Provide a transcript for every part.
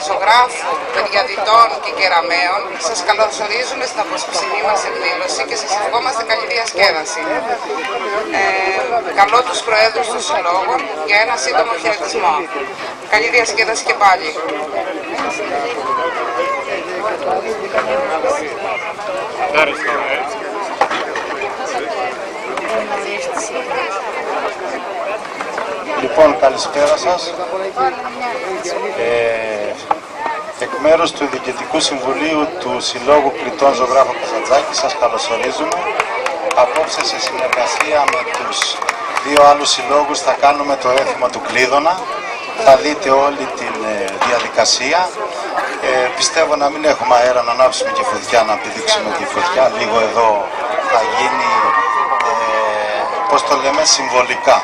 ζωγράφου, παιδιαδυτών και κεραμαίων σας καλωσορίζουμε στην απόψινή μας εκδήλωση και σας ευχόμαστε καλή διασκέδαση. Καλώ τους Προέδρους των Συλλόγων για ένα σύντομο χαιρετισμό. Καλή διασκέδαση και πάλι. Λοιπόν, καλησπέρα σας. Εκ μέρους του Διοικητικού Συμβουλίου του Συλλόγου Κριτών Ζωγράφου Καζαντζάκη σας καλωσορίζουμε. Απόψε σε συνεργασία με τους δύο άλλους συλλόγους θα κάνουμε το έθιμο του Κλείδωνα. Θα δείτε όλη τη διαδικασία. Πιστεύω να μην έχουμε αέρα να ανάψουμε και φωτιά, να πηδήξουμε τη φωτιά. Λίγο εδώ θα γίνει, πώς το λέμε, συμβολικά.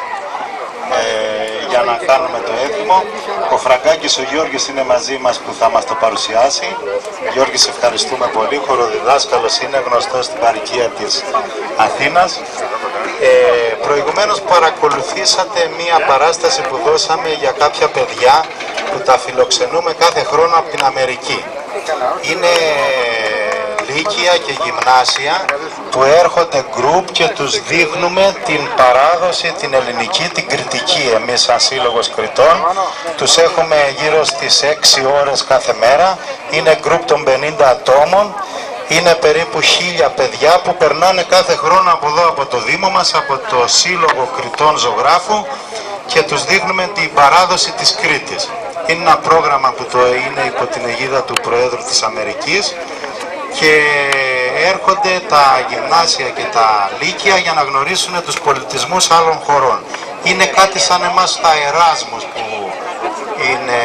Για να κάνουμε το έθιμο. Ο Φραγκάκης, ο Γιώργης είναι μαζί μας που θα μας το παρουσιάσει. Γιώργη, σε ευχαριστούμε πολύ. Χοροδιδάσκαλος, είναι γνωστός στην παροικία της Αθήνας. Προηγουμένως παρακολουθήσατε μία παράσταση που δώσαμε για κάποια παιδιά που τα φιλοξενούμε κάθε χρόνο από την Αμερική. Είναι λύκεια και γυμνάσια που έρχονται γκρουπ και τους δείχνουμε την παράδοση, την ελληνική, την κριτική. Εμείς σαν Σύλλογος Κριτών τους έχουμε γύρω στις 6 ώρες κάθε μέρα. Είναι γκρουπ των 50 ατόμων. Είναι περίπου 1000 παιδιά που περνάνε κάθε χρόνο από εδώ, από το Δήμο μας, από το Σύλλογο Κριτών Ζωγράφου και τους δείχνουμε την παράδοση της Κρήτης. Είναι ένα πρόγραμμα που το είναι υπό την αιγίδα του Προέδρου της Αμερικής και έρχονται τα γυμνάσια και τα λύκεια για να γνωρίσουν τους πολιτισμούς άλλων χωρών. Είναι κάτι σαν εμάς τα Εράσμους που είναι,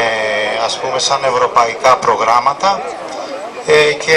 ας πούμε, σαν ευρωπαϊκά προγράμματα και